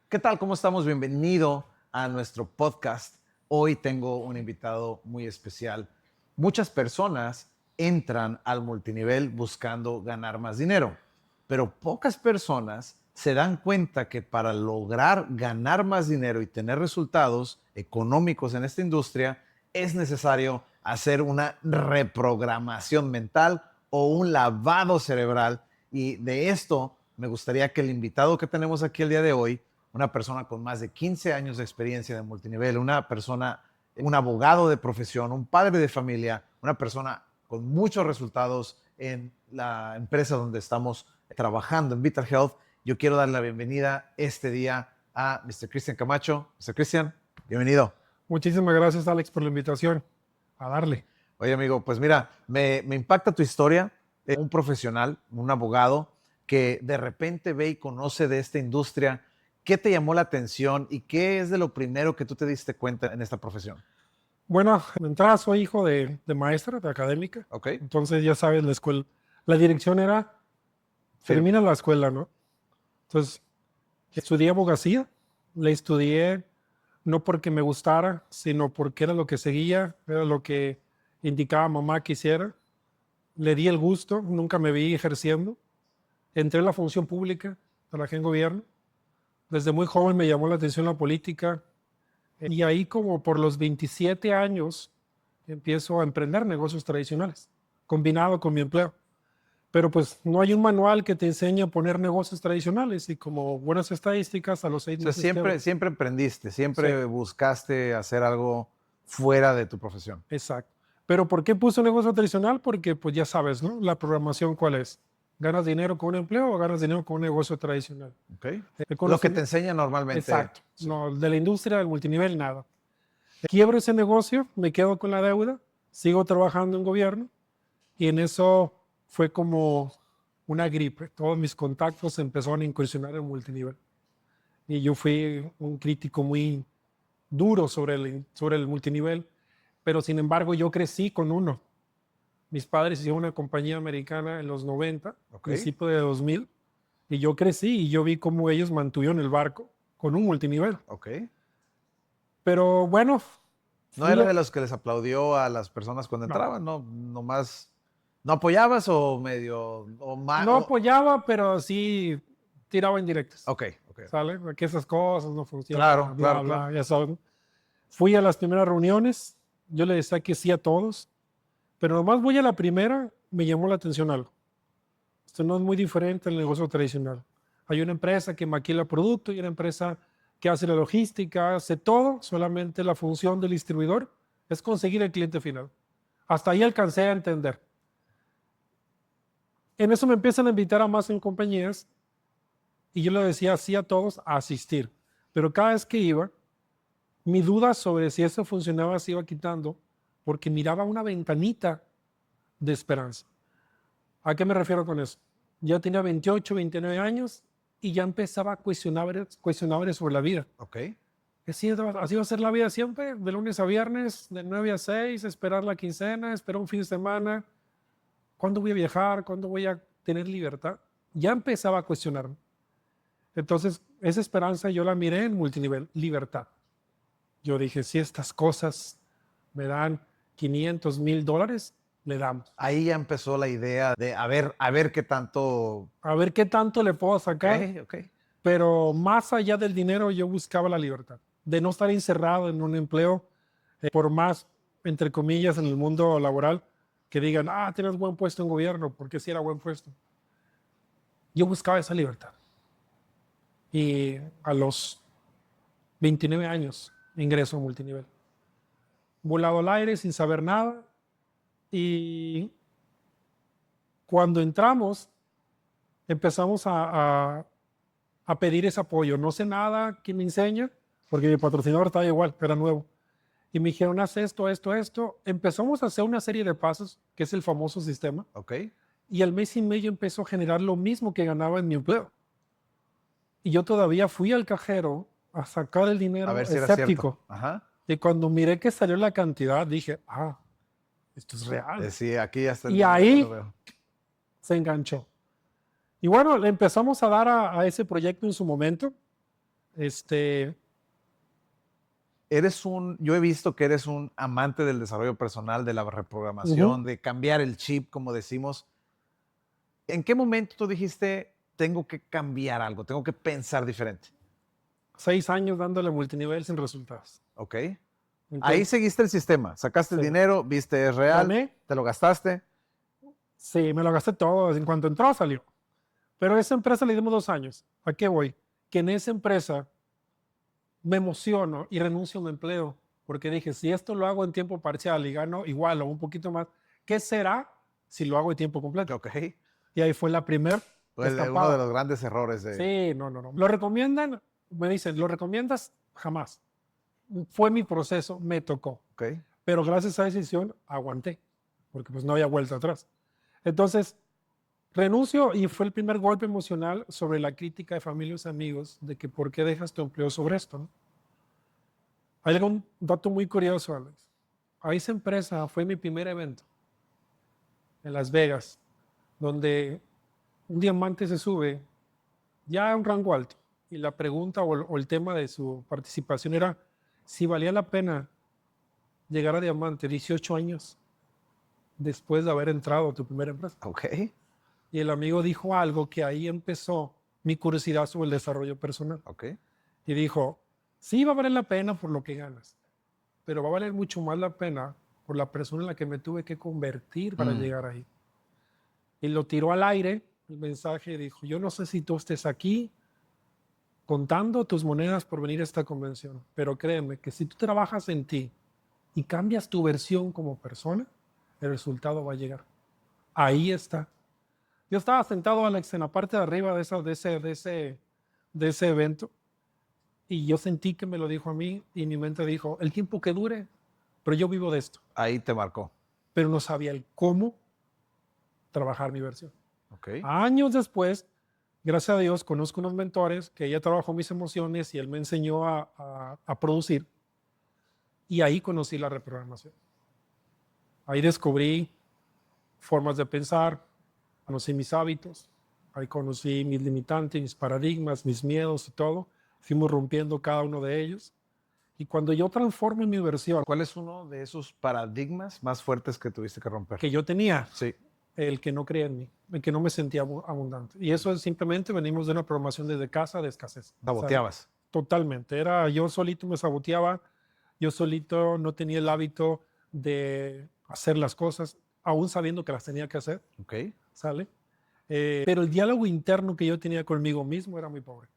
¿Qué tal? ¿Cómo estamos? Bienvenido a nuestro podcast. Hoy tengo un invitado muy especial. Muchas personas entran al multinivel buscando ganar más dinero, pero pocas personas se dan cuenta que para lograr ganar más dinero y tener resultados económicos en esta industria es necesario hacer una reprogramación mental o un lavado cerebral. Y de esto me gustaría que el invitado que tenemos aquí el día de hoy, una persona con más de 15 años de experiencia de multinivel, una persona, un abogado de profesión, un padre de familia, una persona con muchos resultados en la empresa donde estamos trabajando, en Vital Health. Yo quiero dar la bienvenida este día a Mr. Cristian Camacho. Mr. Cristian, bienvenido. Muchísimas gracias, Alex, por la invitación. A darle. Oye, amigo, pues mira, me impacta tu historia. Un profesional, un abogado, que de repente ve y conoce de esta industria. ¿Qué te llamó la atención y qué es de lo primero que tú te diste cuenta en esta profesión? Bueno, de entrada soy hijo de maestra, de académica. ¿Ok? Entonces, ya sabes, la escuela, la dirección era, Sí. termina la escuela, ¿no? Entonces, estudié abogacía. La estudié no porque me gustara, sino porque era lo que seguía, era lo que indicaba mamá que hiciera. Le di el gusto, nunca me vi ejerciendo. Entré en la función pública, trabajé en gobierno. Desde muy joven me llamó la atención la política. Y ahí como por los 27 años empiezo a emprender negocios tradicionales, combinado con mi empleo. Pero pues no hay un manual que te enseñe a poner negocios tradicionales y como buenas estadísticas a los 6 O sea, meses quiebro. siempre emprendiste, Sí, siempre buscaste hacer algo fuera de tu profesión. exacto. Pero ¿por qué puse un negocio tradicional? Porque pues ya sabes, ¿no? La programación cuál es. ¿Ganas dinero con un empleo o ganas dinero con un negocio tradicional? ¿Ok? El Lo que te conocimiento, enseña normalmente. exacto. Sí. No, de la industria del multinivel, nada. Quiebro ese negocio, me quedo con la deuda, sigo trabajando en gobierno y en eso fue como una gripe. Todos mis contactos empezaron a incursionar en multinivel. Y yo fui un crítico muy duro sobre el multinivel, pero sin embargo yo crecí con uno. Mis padres hicieron una compañía americana en los 90, ¿Ok? principio de 2000, y yo crecí y yo vi cómo ellos mantuvieron el barco con un multinivel. ¿Ok? Pero bueno, ¿No fui era de a, los que les aplaudió a las personas cuando no, entraban? ¿No, nomás, no apoyabas o medio, o más? no apoyaba, pero sí tiraba indirectas. Ok, ok. ¿Sale? Que esas cosas no Claro, funcionan, bla, claro, claro. bla, ya saben. Fui a las primeras reuniones, yo le decía que sí a todos, pero nomás voy a la primera, me llamó la atención algo. Esto no es muy diferente al negocio tradicional. Hay una empresa que maquila producto y una empresa que hace la logística, hace todo, solamente la función del distribuidor es conseguir el cliente final. Hasta ahí alcancé a entender. En eso me empiezan a invitar a más en compañías y yo le decía sí a todos a asistir. Pero cada vez que iba, mi duda sobre si eso funcionaba se iba quitando porque miraba una ventanita de esperanza. ¿A qué me refiero con eso? Ya tenía 28, 29 años y ya empezaba a cuestionar sobre la vida. Ok. Así va a ser la vida siempre, de lunes a viernes, de 9 a 6, esperar la quincena, esperar un fin de semana. ¿Cuándo voy a viajar? ¿Cuándo voy a tener libertad? Ya empezaba a cuestionarme. Entonces, esa esperanza yo la miré en multinivel, libertad. Yo dije, si estas cosas me dan 500, $1000, le damos. Ahí ya empezó la idea de a ver qué tanto. A ver qué tanto le puedo Ok, sacar, ok. pero más allá del dinero yo buscaba la libertad, de no estar encerrado en un empleo, por más, entre comillas, en el mundo laboral, que digan, tienes buen puesto en gobierno, porque sí era buen puesto. Yo buscaba esa libertad. Y a los 29 años ingreso a multinivel. Volado al aire sin saber nada. Y cuando entramos, empezamos a pedir ese apoyo. No sé nada que me enseñe, porque mi patrocinador estaba igual, era nuevo. Y me dijeron, haz esto, esto, esto. Empezamos a hacer una serie de pasos, que es el famoso sistema. Ok. Y al mes y medio empezó a generar lo mismo que ganaba en mi empleo. Y yo todavía fui al cajero a sacar el A dinero ver si era cierto. escéptico. Ajá. Y cuando miré que salió la cantidad, dije, esto es real. Sí, aquí ya está el Y dinero, ya lo ahí veo. se enganchó. Y bueno, le empezamos a dar a ese proyecto en su momento. Yo he visto que eres un amante del desarrollo personal, de la reprogramación, de cambiar el chip, como decimos. ¿En qué momento tú dijiste, tengo que cambiar algo, tengo que pensar diferente? 6 años dándole multinivel sin resultados. Ok. Entonces, Ahí seguiste el sistema, sacaste el sí. dinero, viste es real, Gané. te lo gastaste. Sí, me lo gasté todo. En cuanto entró, salió. Pero a esa empresa le dimos 2 años. ¿A qué voy? Que en esa empresa me emociono y renuncio a mi empleo. Porque dije, si esto lo hago en tiempo parcial y gano igual o un poquito más, ¿qué será si lo hago en tiempo completo? Ok. Y ahí fue la primera Pues uno de escapada. los grandes errores de... Sí, no. ¿Lo recomiendan? Me dicen, ¿lo recomiendas? Jamás. Fue mi proceso, me tocó. Ok. Pero gracias a esa decisión aguanté, porque pues no había vuelta atrás. Entonces, renuncio y fue el primer golpe emocional sobre la crítica de familias y amigos de que por qué dejas tu empleo sobre esto, ¿no? Hay un dato muy curioso, Alex. A esa empresa fue mi primer evento en Las Vegas, donde un diamante se sube ya a un rango alto y la pregunta o el tema de su participación era si valía la pena llegar a diamante 18 años después de haber entrado a tu primera empresa. Ok. Y el amigo dijo algo que ahí empezó mi curiosidad sobre el desarrollo personal. Ok. Y dijo, sí va a valer la pena por lo que ganas, pero va a valer mucho más la pena por la persona en la que me tuve que convertir para llegar ahí. Y lo tiró al aire, el mensaje, y dijo, yo no sé si tú estés aquí contando tus monedas por venir a esta convención, pero créeme que si tú trabajas en ti y cambias tu versión como persona, el resultado va a llegar. Ahí está. Yo estaba sentado, Alex, en la parte de arriba de ese evento y yo sentí que me lo dijo a mí y mi mente dijo, el tiempo que dure, pero yo vivo de esto. Ahí te marcó. Pero no sabía el cómo trabajar mi versión. Ok. Años después, gracias a Dios, conozco unos mentores que ella trabajó mis emociones y él me enseñó a producir y ahí conocí la reprogramación. Ahí descubrí formas de pensar, conocí mis hábitos, ahí conocí mis limitantes, mis paradigmas, mis miedos y todo. Fuimos rompiendo cada uno de ellos. Y cuando yo transformo mi versión, ¿Cuál es uno de esos paradigmas más fuertes que tuviste que romper? que yo tenía, Sí. el que no creía en mí, el que no me sentía abundante. Y eso es simplemente venimos de una programación desde casa de escasez. Saboteabas. Totalmente. Yo solito me saboteaba, yo solito no tenía el hábito de hacer las cosas, aún sabiendo que las tenía que hacer. Ok. ¿Sale? Pero el diálogo interno que yo tenía conmigo mismo era muy pobre.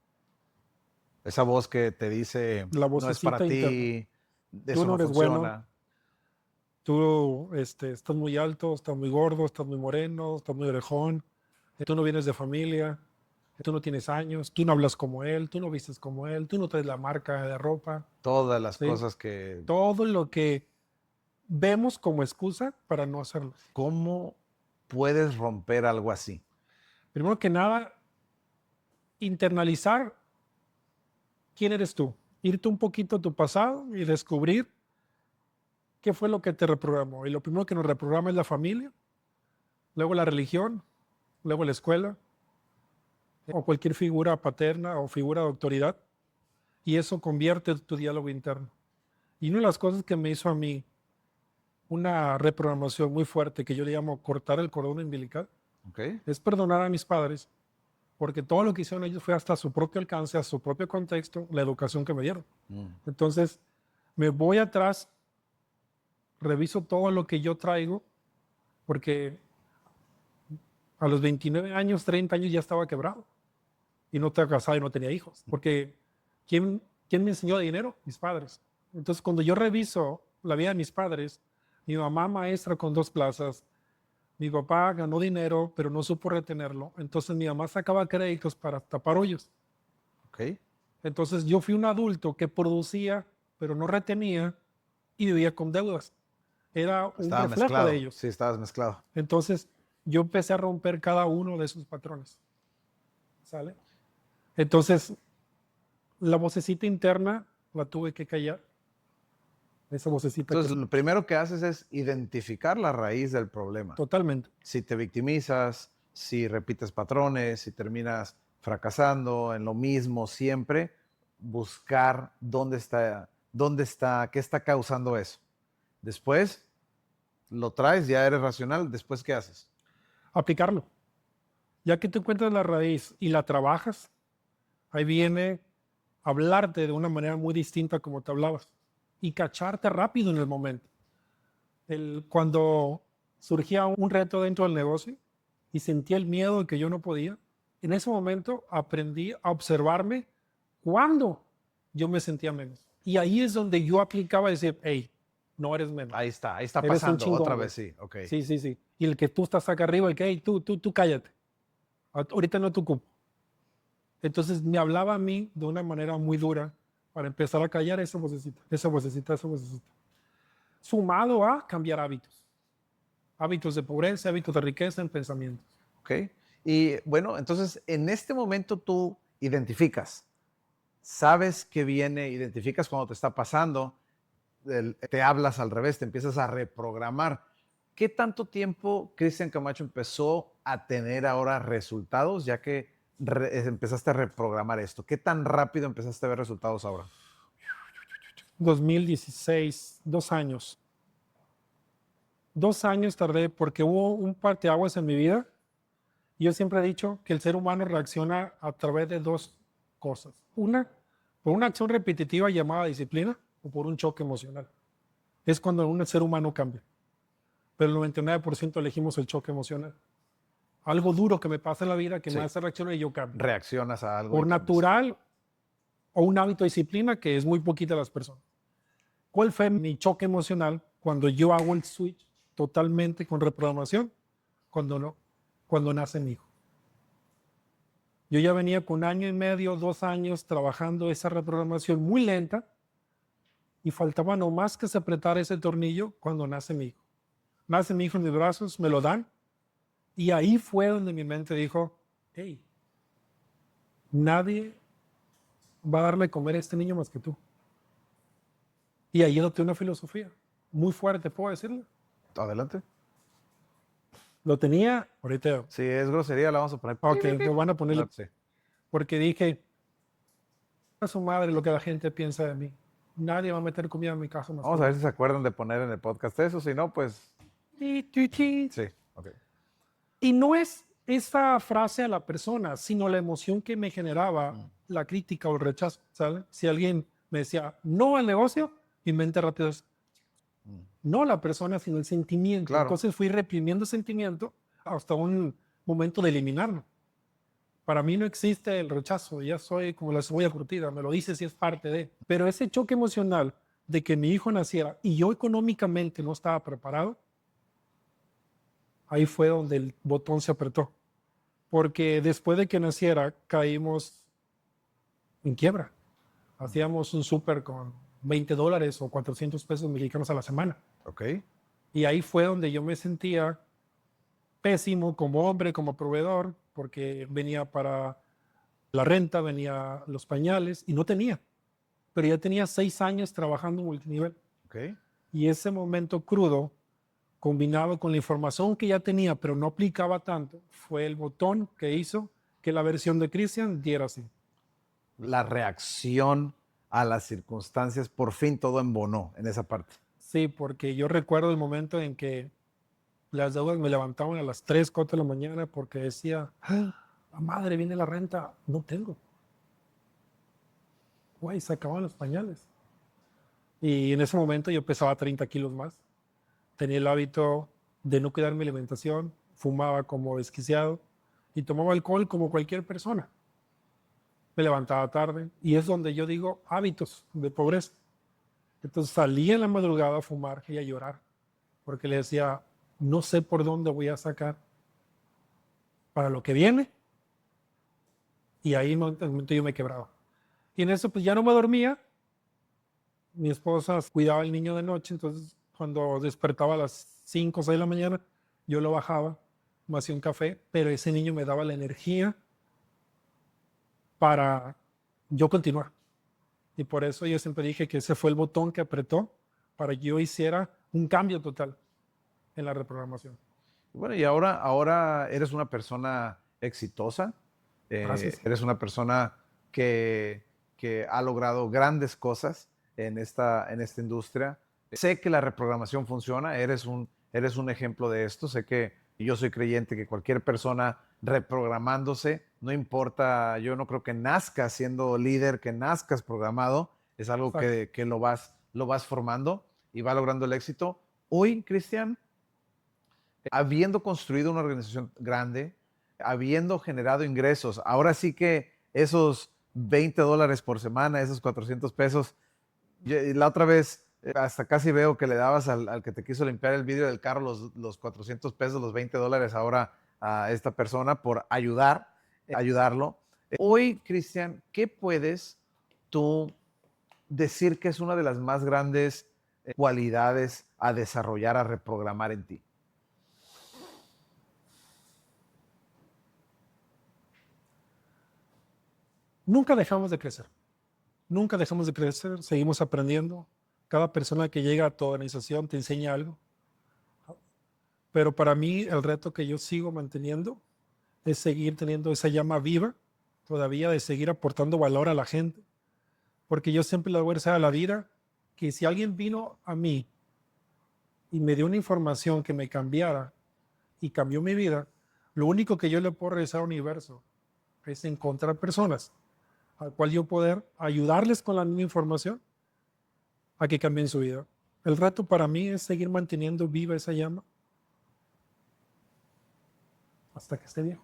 Esa voz que te dice, La no es para vocecita interna. ti, Tú eso no no eres funciona. bueno. Tú estás muy alto, estás muy gordo, estás muy moreno, estás muy orejón. Tú no vienes de familia. Tú no tienes años. Tú no hablas como él. Tú no vistes como él. Tú no traes la marca de ropa. Todas las ¿Sí? cosas que... Todo lo que vemos como excusa para no hacerlo. ¿Cómo puedes romper algo así? Primero que nada, internalizar quién eres tú. Irte un poquito a tu pasado y descubrir qué fue lo que te reprogramó. Y lo primero que nos reprograma es la familia, luego la religión, luego la escuela, o cualquier figura paterna o figura de autoridad. Y eso convierte tu diálogo interno. Y una de las cosas que me hizo a mí una reprogramación muy fuerte, que yo le llamo cortar el cordón umbilical, Okay. es perdonar a mis padres, porque todo lo que hicieron ellos fue hasta su propio alcance, a su propio contexto, la educación que me dieron. Entonces, me voy atrás, reviso todo lo que yo traigo, porque a los 29 años, 30 años ya estaba quebrado y no estaba casado y no tenía hijos, porque ¿quién me enseñó de dinero? Mis padres. Entonces, cuando yo reviso la vida de mis padres, mi mamá maestra con 2 plazas, mi papá ganó dinero, pero no supo retenerlo. Entonces mi mamá sacaba créditos para tapar hoyos. Okay. Entonces yo fui un adulto que producía, pero no retenía y vivía con deudas. Era un Estaba reflejo mezclado. de ellos. Sí, estabas mezclado. Entonces yo empecé a romper cada uno de esos patrones. ¿Sale? Entonces la vocecita interna la tuve que callar. Esa vocecita. Entonces, lo primero que haces es identificar la raíz del problema. Totalmente. Si te victimizas, si repites patrones, si terminas fracasando en lo mismo siempre, buscar qué está causando eso. Después lo traes, ya eres racional. Después, ¿qué haces? Aplicarlo. Ya que tú encuentras la raíz y la trabajas, ahí viene hablarte de una manera muy distinta como te hablabas y cacharte rápido en el momento. Cuando surgía un reto dentro del negocio y sentía el miedo de que yo no podía, en ese momento aprendí a observarme cuando yo me sentía menos. Y ahí es donde yo aplicaba decir, hey, no eres menos. Ahí está Eres un pasando, chingón, otra güey. vez, sí, ok. Sí, sí, sí. Y el que tú estás acá arriba, el que, hey, tú cállate. Ahorita no te ocupo. Entonces me hablaba a mí de una manera muy dura para empezar a callar esa vocecita, esa vocecita, esa vocecita. Sumado a cambiar hábitos. Hábitos de pobreza, hábitos de riqueza en pensamientos. Ok. Y bueno, entonces en este momento tú identificas, sabes que viene, identificas cuando te está pasando, te hablas al revés, te empiezas a reprogramar. ¿Qué tanto tiempo Cristian Camacho empezó a tener ahora resultados, ya que empezaste a reprogramar esto? ¿Qué tan rápido empezaste a ver resultados ahora? 2016, 2 años. 2 años tardé porque hubo un parteaguas en mi vida. Yo siempre he dicho que el ser humano reacciona a través de dos cosas. Una, por una acción repetitiva llamada disciplina o por un choque emocional. Es cuando un ser humano cambia. Pero el 99% elegimos el choque emocional. Algo duro que me pasa en la vida que Sí. me hace reaccionar y yo cambio. Reaccionas a algo. Por natural o un hábito de disciplina que es muy poquita las personas. ¿Cuál fue mi choque emocional cuando yo hago el switch totalmente con reprogramación? Cuando nace mi hijo. Yo ya venía con 1 año y medio, 2 años trabajando esa reprogramación muy lenta y faltaba nomás que se apretara ese tornillo cuando nace mi hijo. Nace mi hijo en mis brazos, me lo dan y ahí fue donde mi mente dijo, hey, nadie va a darle a comer a este niño más que tú. Y ahí adopté una filosofía muy fuerte, ¿puedo decirlo? Adelante. Lo tenía, ahorita, Si es grosería, la vamos a poner. ok, lo van a ponerle, Sí. porque dije, a su madre lo que la gente piensa de mí. Nadie va a meter comida en mi casa más Vamos que a yo. ver si se acuerdan de poner en el podcast eso, si no, pues Sí. sí. Ok. Y no es esa frase a la persona, sino la emoción que me generaba la crítica o el rechazo, ¿sabes? Si alguien me decía, no al negocio, mi mente rápido es, no la persona, sino el sentimiento. Claro. Entonces fui reprimiendo sentimiento hasta un momento de eliminarlo. Para mí no existe el rechazo, ya soy como la cebolla curtida, me lo dices si es parte de. Pero ese choque emocional de que mi hijo naciera y yo económicamente no estaba preparado, ahí fue donde el botón se apretó. Porque después de que naciera, caímos en quiebra. Hacíamos un súper con $20 o 400 pesos mexicanos a la semana. Ok. Y ahí fue donde yo me sentía pésimo como hombre, como proveedor, porque venía para la renta, venía los pañales y no tenía. Pero ya tenía 6 años trabajando en multinivel. Ok. Y ese momento crudo, combinado con la información que ya tenía, pero no aplicaba tanto, fue el botón que hizo que la versión de Christian diera así. La reacción a las circunstancias, por fin todo embonó en esa parte. Sí, porque yo recuerdo el momento en que las deudas me levantaban a las 3, 4 de la mañana porque decía, la madre, viene la renta, no tengo. Güey, se acaban los pañales. Y en ese momento yo pesaba 30 kilos más. Tenía el hábito de no cuidar mi alimentación, fumaba como desquiciado y tomaba alcohol como cualquier persona. Me levantaba tarde y es donde yo digo hábitos de pobreza. Entonces salía en la madrugada a fumar y a llorar porque le decía, no sé por dónde voy a sacar para lo que viene. Y ahí en el momento yo me quebraba. Y en eso pues ya no me dormía. Mi esposa cuidaba al niño de noche, entonces cuando despertaba a las 5 o 6 de la mañana, yo lo bajaba, me hacía un café, pero ese niño me daba la energía para yo continuar. Y por eso yo siempre dije que ese fue el botón que apretó para que yo hiciera un cambio total en la reprogramación. Bueno, y ahora eres una persona exitosa, Gracias. eres una persona que que ha logrado grandes cosas en esta industria. Sé que la reprogramación funciona, eres un ejemplo de esto. Sé que yo soy creyente que cualquier persona reprogramándose, no importa, yo no creo que nazcas siendo líder, que nazcas programado, es algo Exacto. que lo vas formando y va logrando el éxito. Hoy, Cristian, habiendo construido una organización grande, habiendo generado ingresos, ahora sí que esos $20 por semana, esos 400 pesos, la otra vez hasta casi veo que le dabas al que te quiso limpiar el vidrio del carro los 400 pesos, los $20 ahora a esta persona por ayudarlo. Hoy, Cristian, ¿qué puedes tú decir que es una de las más grandes cualidades a desarrollar, a reprogramar en ti? Nunca dejamos de crecer. Nunca dejamos de crecer, seguimos aprendiendo. Cada persona que llega a tu organización te enseña algo. Pero para mí el reto que yo sigo manteniendo es seguir teniendo esa llama viva, todavía de seguir aportando valor a la gente. Porque yo siempre le voy a decir a la vida que si alguien vino a mí y me dio una información que me cambiara y cambió mi vida, lo único que yo le puedo regresar al universo es encontrar personas al cual yo poder ayudarles con la misma información a que cambien su vida. El reto para mí es seguir manteniendo viva esa llama hasta que esté viejo.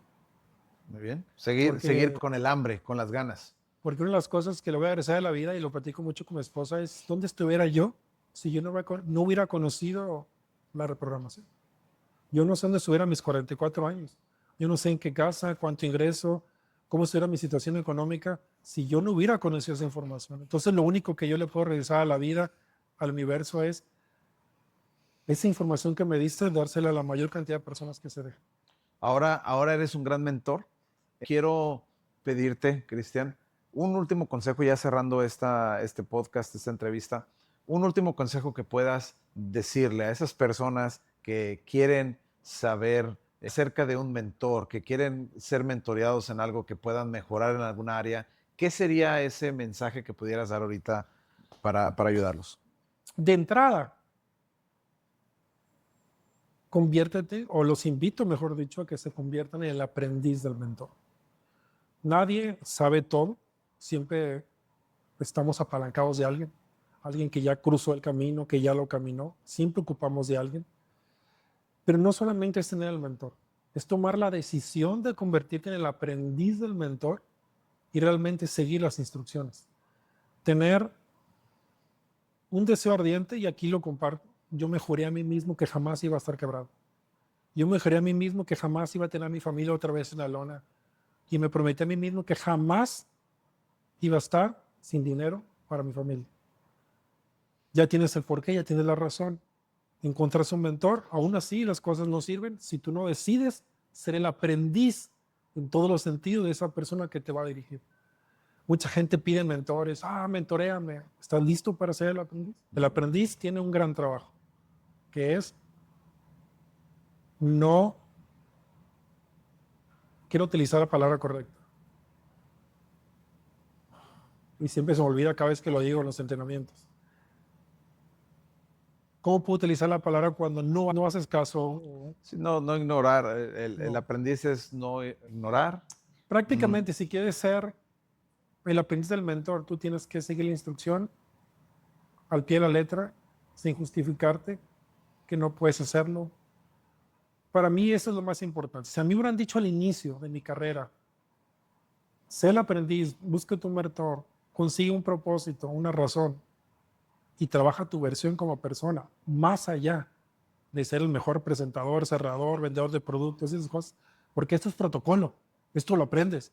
Muy bien. Seguir Porque, con el hambre, con las ganas. porque una de las cosas que le voy a agradecer a la vida y lo platico mucho con mi esposa es dónde estuviera yo si yo no hubiera conocido la reprogramación. Yo no sé dónde estuviera a mis 44 años. Yo no sé en qué casa, cuánto ingreso, cómo estuviera mi situación económica si yo no hubiera conocido esa información. Entonces, lo único que yo le puedo regresar a la vida, al universo, es esa información que me diste, dársela a la mayor cantidad de personas que se dejen. Ahora eres un gran mentor. Quiero pedirte, Cristian, un último consejo, ya cerrando este podcast, esta entrevista, un último consejo que puedas decirle a esas personas que quieren saber acerca de un mentor, que quieren ser mentoreados en algo, que puedan mejorar en alguna área. ¿Qué sería ese mensaje que pudieras dar ahorita para ayudarlos? De entrada, conviértete, o los invito, mejor dicho, a que se conviertan en el aprendiz del mentor. Nadie sabe todo, siempre estamos apalancados de alguien, alguien que ya cruzó el camino, que ya lo caminó, siempre ocupamos de alguien. Pero no solamente es tener el mentor, es tomar la decisión de convertirte en el aprendiz del mentor y realmente seguir las instrucciones. Tener un deseo ardiente, y aquí lo comparto, yo me juré a mí mismo que jamás iba a estar quebrado. Yo me juré a mí mismo que jamás iba a tener a mi familia otra vez en la lona. Y me prometí a mí mismo que jamás iba a estar sin dinero para mi familia. Ya tienes el porqué, ya tienes la razón. Encontrarse un mentor, aún así las cosas no sirven si tú no decides ser el aprendiz en todos los sentidos de esa persona que te va a dirigir. Mucha gente pide mentores, mentoréame. ¿Estás listo para ser el aprendiz? El aprendiz tiene un gran trabajo, que es no, quiero utilizar la palabra correcta. Y siempre se me olvida cada vez que lo digo en los entrenamientos. ¿Cómo puedo utilizar la palabra cuando no haces caso? Sí, no ignorar, el No. aprendiz es no ignorar. Prácticamente, si quieres ser el aprendiz del mentor, tú tienes que seguir la instrucción al pie de la letra, sin justificarte, que no puedes hacerlo. Para mí eso es lo más importante. Si a mí me hubieran dicho al inicio de mi carrera, sé el aprendiz, busca tu mentor, consigue un propósito, una razón y trabaja tu versión como persona, más allá de ser el mejor presentador, cerrador, vendedor de productos, esas cosas, porque esto es protocolo, esto lo aprendes.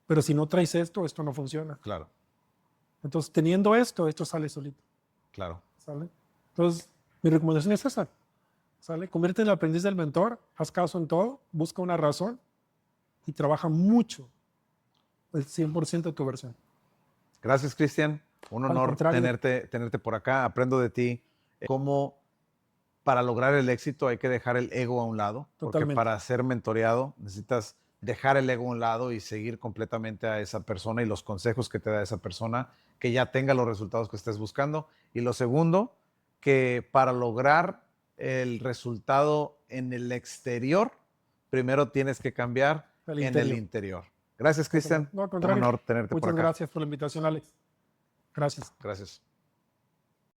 Pero si no traes esto, esto no funciona. Claro, Entonces, teniendo esto sale solito. claro. ¿Sale? Entonces, mi recomendación es esa. ¿Sale? Convierte en el aprendiz del mentor, haz caso en todo, busca una razón y trabaja mucho el 100% de tu versión. Gracias, Cristian. Un Al honor contrario, tenerte por acá. Aprendo de ti cómo para lograr el éxito hay que dejar el ego a un lado, porque totalmente. para ser mentoreado necesitas dejar el ego a un lado y seguir completamente a esa persona y los consejos que te da esa persona, que ya tenga los resultados que estés buscando. Y lo segundo, que para lograr el resultado en el exterior, primero tienes que cambiar en el interior. Gracias, Cristian. No, al Un contrario. honor tenerte por Muchas acá. gracias por la invitación, Alex. Gracias. Gracias.